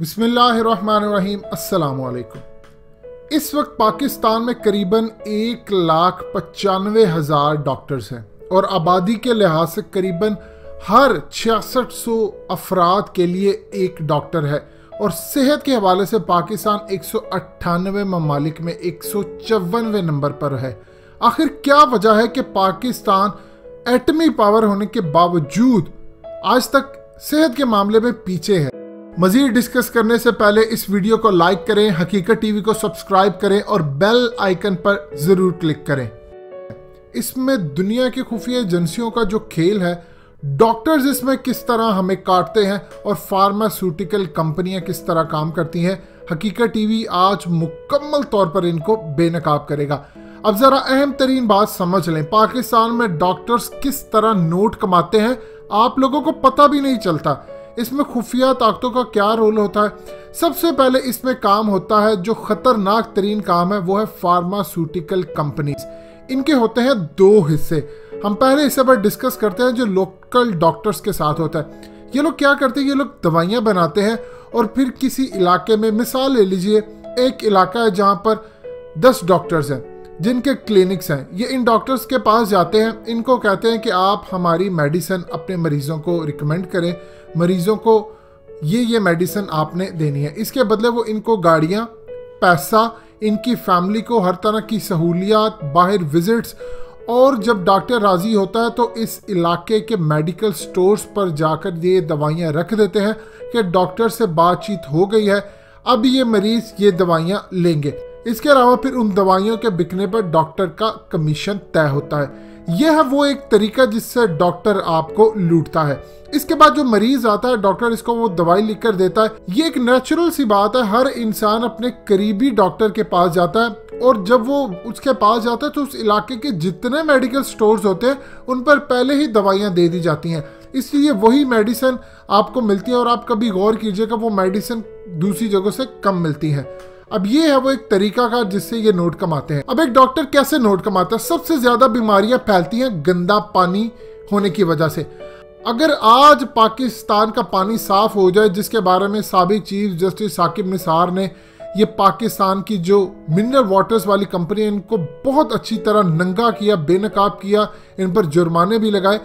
बिस्मिल्लाहिर्रहमानिर्रहीम। अस्सलामु अलैकुम। इस वक्त पाकिस्तान में करीबन 1,95,000 डॉक्टर्स हैं और आबादी के लिहाज से करीबन हर 6600 अफराद के लिए एक डॉक्टर है। और सेहत के हवाले से पाकिस्तान 198 ममालिक में 154वें नंबर पर है। आखिर क्या वजह है कि पाकिस्तान एटमी पावर होने के बावजूद आज तक सेहत के मामले में पीछे है? मजीद डिस्कस करने से पहले इस वीडियो को लाइक करें, हकीकत टीवी को सब्सक्राइब करें और बेल आइकन पर जरूर क्लिक करें। इसमें दुनिया की खुफिया एजेंसियों का जो खेल है, डॉक्टर्स इसमें किस तरह हमें काटते हैं और फार्मास्यूटिकल कंपनियां किस तरह काम करती हैं, हकीकत टीवी आज मुकम्मल तौर पर इनको बेनकाब करेगा। अब जरा अहम तरीन बात समझ लें, पाकिस्तान में डॉक्टर्स किस तरह नोट कमाते हैं आप लोगों को पता भी नहीं चलता। इसमें खुफिया ताकतों का क्या रोल होता है? सबसे पहले इसमें काम होता है, जो खतरनाक तरीन काम है वो है फार्मास्यूटिकल कंपनीज। इनके होते हैं दो हिस्से। हम पहले हिस्से पर डिस्कस करते हैं जो लोकल डॉक्टर्स के साथ होता है। ये लोग क्या करते हैं, ये लोग दवाइयाँ बनाते हैं और फिर किसी इलाके में, मिसाल ले लीजिए एक इलाका है जहाँ पर 10 डॉक्टर्स हैं जिनके क्लिनिक्स हैं। ये इन डॉक्टर्स के पास जाते हैं, इनको कहते हैं कि आप हमारी मेडिसिन अपने मरीजों को रिकमेंड करें, मरीजों को ये मेडिसिन आपने देनी है। इसके बदले वो इनको गाड़ियाँ, पैसा, इनकी फैमिली को हर तरह की सहूलियात, बाहर विजिट्स, और जब डॉक्टर राजी होता है तो इस इलाके के मेडिकल स्टोर्स पर जाकर ये दवाइयाँ रख देते हैं कि डॉक्टर से बातचीत हो गई है, अब ये मरीज ये दवाइयाँ लेंगे। इसके अलावा फिर उन दवाइयों के बिकने पर डॉक्टर का कमीशन तय होता है। यह है वो एक तरीका जिससे डॉक्टर आपको लूटता है। इसके बाद जो मरीज आता है, डॉक्टर इसको वो दवाई लिखकर देता है। ये एक नेचुरल सी बात है, हर इंसान अपने करीबी डॉक्टर के पास जाता है और जब वो उसके पास जाता है तो उस इलाके के जितने मेडिकल स्टोर्स होते हैं उन पर पहले ही दवाइयाँ दे दी जाती हैं, इसलिए वही मेडिसिन आपको मिलती है और आप कभी गौर कीजिएगा वो मेडिसिन दूसरी जगहों से कम मिलती है। अब ये है वो एक तरीका का जिससे ये नोट कमाते हैं। अब एक डॉक्टर कैसे नोट कमाता है? सबसे ज्यादा बीमारियां फैलती हैं गंदा पानी होने की वजह से। अगर आज पाकिस्तान का पानी साफ हो जाए, जिसके बारे में साबिक चीफ जस्टिस साकिब निसार ने ये पाकिस्तान की जो मिनरल वाटर्स वाली कंपनी है इनको बहुत अच्छी तरह नंगा किया, बेनकाब किया, इन पर जुर्माने भी लगाए।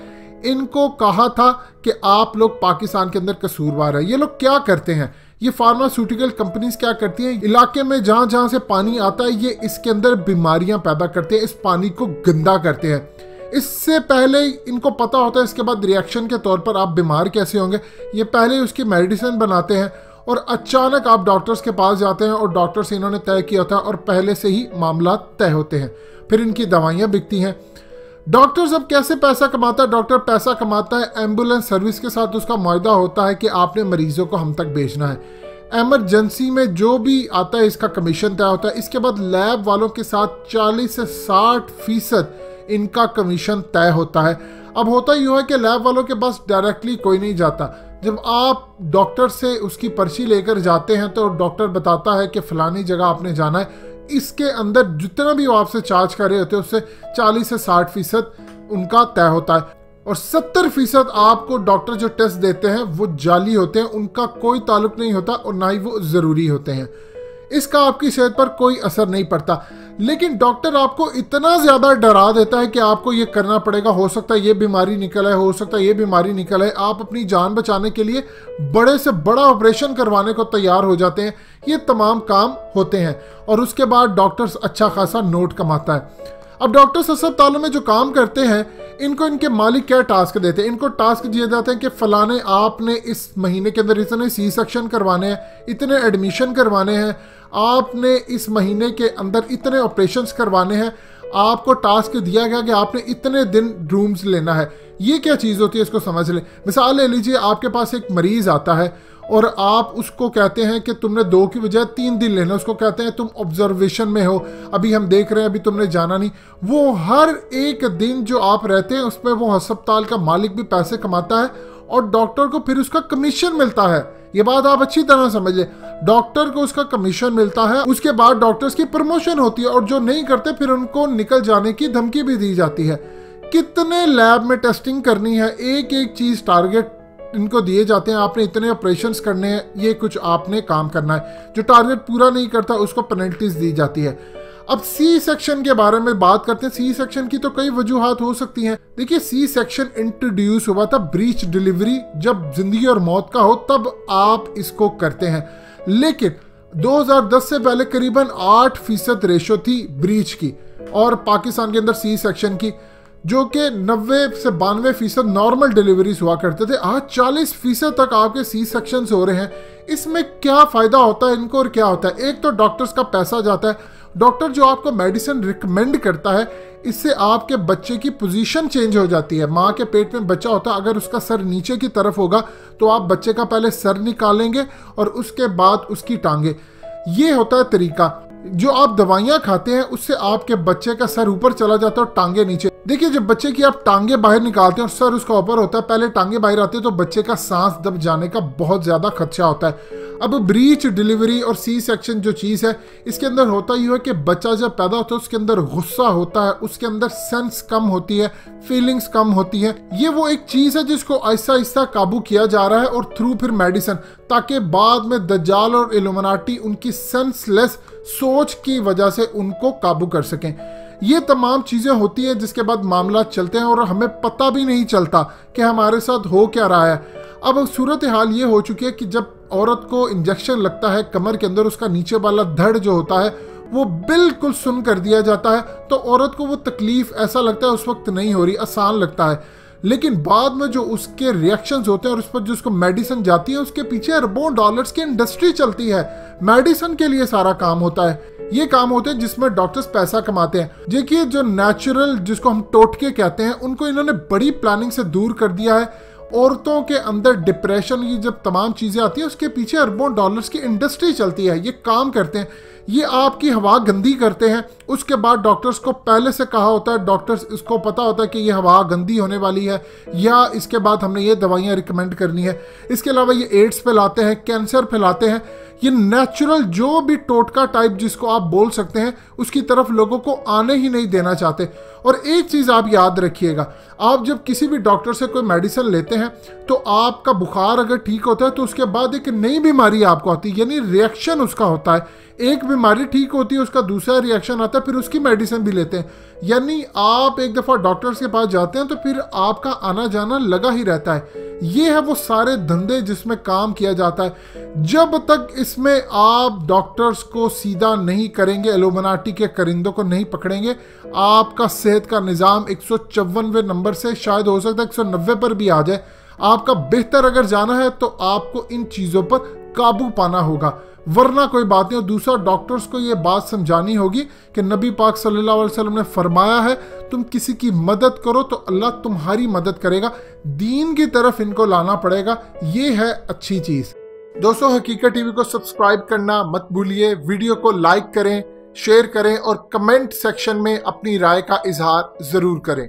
इनको कहा था कि आप लोग पाकिस्तान के अंदर कसूरवार है। ये लोग क्या करते हैं, ये फार्मास्यूटिकल कंपनीज क्या करती हैं, इलाके में जहां जहां से पानी आता है ये इसके अंदर बीमारियां पैदा करते हैं, इस पानी को गंदा करते हैं। इससे पहले इनको पता होता है इसके बाद रिएक्शन के तौर पर आप बीमार कैसे होंगे, ये पहले उसकी मेडिसिन बनाते हैं और अचानक आप डॉक्टर्स के पास जाते हैं और डॉक्टर से इन्होंने तय किया था और पहले से ही मामला तय होते हैं, फिर इनकी दवाइयाँ बिकती हैं। डॉक्टर अब कैसे पैसा कमाता है? डॉक्टर पैसा कमाता है एम्बुलेंस सर्विस के साथ। उसका मुआहदा होता है कि आपने मरीजों को हम तक भेजना है। एमरजेंसी में जो भी आता है इसका कमीशन तय होता है। इसके बाद लैब वालों के साथ 40 से 60% इनका कमीशन तय होता है। अब होता यूँ है कि लैब वालों के पास डायरेक्टली कोई नहीं जाता। जब आप डॉक्टर से उसकी पर्ची लेकर जाते हैं तो डॉक्टर बताता है कि फलानी जगह आपने जाना है, इसके अंदर जितना भी वो आपसे चार्ज कर रहे होते हैं उससे 40 से 60% उनका तय होता है और 70% आपको डॉक्टर जो टेस्ट देते हैं वो जाली होते हैं, उनका कोई ताल्लुक नहीं होता और ना ही वो ज़रूरी होते हैं। इसका आपकी सेहत पर कोई असर नहीं पड़ता, लेकिन डॉक्टर आपको इतना ज़्यादा डरा देता है कि आपको ये करना पड़ेगा, हो सकता है ये बीमारी निकल आए, हो सकता है ये बीमारी निकल आए। आप अपनी जान बचाने के लिए बड़े से बड़ा ऑपरेशन करवाने को तैयार हो जाते हैं। ये तमाम काम होते हैं और उसके बाद डॉक्टर्स अच्छा खासा नोट कमाता है। अब डॉक्टर्स अस्पतालों में जो काम करते हैं इनको इनके मालिक क्या टास्क देते हैं? इनको टास्क दिए जाते हैं कि फलाने आपने इस महीने के अंदर इतने सी सेक्शन करवाने हैं, इतने एडमिशन करवाने हैं, आपने इस महीने के अंदर इतने ऑपरेशंस करवाने हैं, आपको टास्क दिया गया कि आपने इतने दिन रूम्स लेना है। ये क्या चीज़ होती है इसको समझ लें। मिसाल ले लीजिए आपके पास एक मरीज़ आता है और आप उसको कहते हैं कि तुमने 2 की बजाय 3 दिन लेना। उसको कहते हैं तुम ऑब्जर्वेशन में हो, अभी हम देख रहे हैं, अभी तुमने जाना नहीं। वो हर एक दिन जो आप रहते हैं उसमें वो अस्पताल का मालिक भी पैसे कमाता है और डॉक्टर को फिर उसका कमीशन मिलता है। ये बात आप अच्छी तरह समझिए, डॉक्टर को उसका कमीशन मिलता है। उसके बाद डॉक्टर्स की प्रमोशन होती है और जो नहीं करते फिर उनको निकल जाने की धमकी भी दी जाती है। कितने लैब में टेस्टिंग करनी है, एक एक चीज़ टारगेट इनको दिए जाते हैं, आपने इतने ऑपरेशंस करने हैं, ये कुछ आपने काम करना है। जो टारगेट पूरा नहीं करता उसको पेनल्टीज दी जाती है। अब सी सेक्शन के बारे में बात करते हैं। सी सेक्शन की तो कई वजूहात हो सकती हैं। देखिए, सी सेक्शन इंट्रोड्यूस हुआ था ब्रीच डिलीवरी, जब जिंदगी और मौत का हो तब आप इसको करते हैं। लेकिन 2010 से पहले करीबन 8% रेशो थी ब्रीच की और पाकिस्तान के अंदर सी सेक्शन की, जो कि 90 से 92% नॉर्मल डिलीवरीज हुआ करते थे। आज 40% तक आपके सी सेक्शन हो रहे हैं। इसमें क्या फ़ायदा होता है इनको और क्या होता है? एक तो डॉक्टर्स का पैसा जाता है। डॉक्टर जो आपको मेडिसिन रिकमेंड करता है, इससे आपके बच्चे की पोजीशन चेंज हो जाती है। माँ के पेट में बच्चा होता है, अगर उसका सर नीचे की तरफ होगा तो आप बच्चे का पहले सर निकालेंगे और उसके बाद उसकी टांगे। ये होता है तरीका। जो आप दवाइयाँ खाते हैं उससे आपके बच्चे का सर ऊपर चला जाता है और टांगे नीचे। देखिए, जब बच्चे की आप टांगे बाहर निकालते हैं और सर उसका ऊपर होता है, पहले टांगे बाहर आते हैं, तो बच्चे का सांस दब जाने का बहुत ज़्यादा खदशा होता है। अब ब्रीच डिलीवरी और सी सेक्शन जो चीज़ है, इसके अंदर होता ही है कि बच्चा जब पैदा होता है उसके अंदर गुस्सा होता है, उसके अंदर सेंस कम होती है, फीलिंग्स कम होती है। ये वो एक चीज़ है जिसको आहिस्ता आहिस्ता काबू किया जा रहा है और थ्रू फिर मेडिसिन, ताकि बाद में दज्जाल और इल्यूमिनाटी उनकी सेंसलेस सोच की वजह से उनको काबू कर सकें। ये तमाम चीज़ें होती हैं जिसके बाद मामला चलते हैं और हमें पता भी नहीं चलता कि हमारे साथ हो क्या रहा है। अब सूरत हाल ये हो चुकी है कि जब औरत को इंजेक्शन लगता है कमर के अंदर, उसका नीचे वाला धड़ जो होता है वो बिल्कुल सुन कर दिया जाता है, तो औरत को वो तकलीफ ऐसा लगता है उस वक्त नहीं हो रही, आसान लगता है। लेकिन बाद में जो उसके रिएक्शंस होते हैं और उस पर जो उसको मेडिसिन जाती है, उसके पीछे अरबों डॉलर्स की इंडस्ट्री चलती है। मेडिसिन के लिए सारा काम होता है। ये काम होते हैं जिसमें डॉक्टर्स पैसा कमाते हैं। देखिए, जो नेचुरल जिसको हम टोटके कहते हैं, उनको इन्होंने बड़ी प्लानिंग से दूर कर दिया है। औरतों के अंदर डिप्रेशन, ये जब तमाम चीज़ें आती हैं उसके पीछे अरबों डॉलर्स की इंडस्ट्री चलती है। ये काम करते हैं, ये आपकी हवा गंदी करते हैं। उसके बाद डॉक्टर्स को पहले से कहा होता है, डॉक्टर्स इसको पता होता है कि ये हवा गंदी होने वाली है या इसके बाद हमने ये दवाइयाँ रिकमेंड करनी है। इसके अलावा ये एड्स फैलाते हैं, कैंसर फैलाते हैं। ये नेचुरल जो भी टोटका टाइप जिसको आप बोल सकते हैं, उसकी तरफ लोगों को आने ही नहीं देना चाहते। और एक चीज़ आप याद रखिएगा, आप जब किसी भी डॉक्टर से कोई मेडिसिन लेते हैं तो आपका बुखार अगर ठीक होता है तो उसके बाद एक नई बीमारी आपको आती है, यानी रिएक्शन उसका होता है। एक बीमारी ठीक होती है, उसका दूसरा रिएक्शन आता है, फिर उसकी मेडिसिन भी लेते हैं। यानी आप एक दफ़ा डॉक्टर्स के पास जाते हैं तो फिर आपका आना जाना लगा ही रहता है। ये है वो सारे धंधे जिसमें काम किया जाता है। जब तक इसमें आप डॉक्टर्स को सीधा नहीं करेंगे, इल्यूमिनाटी के करिंदों को नहीं पकड़ेंगे, आपका सेहत का निज़ाम 154वें नंबर से शायद हो सकता है 190 पर भी आ जाए। आपका बेहतर अगर जाना है तो आपको इन चीज़ों पर काबू पाना होगा, वरना कोई बात नहीं। और दूसरा, डॉक्टर्स को ये बात समझानी होगी कि नबी पाक सल्लल्लाहु अलैहि वसल्लम ने फरमाया है, तुम किसी की मदद करो तो अल्लाह तुम्हारी मदद करेगा। दीन की तरफ इनको लाना पड़ेगा, ये है अच्छी चीज़। दोस्तों, हकीकत टीवी को सब्सक्राइब करना मत भूलिए, वीडियो को लाइक करें, शेयर करें और कमेंट सेक्शन में अपनी राय का इजहार ज़रूर करें।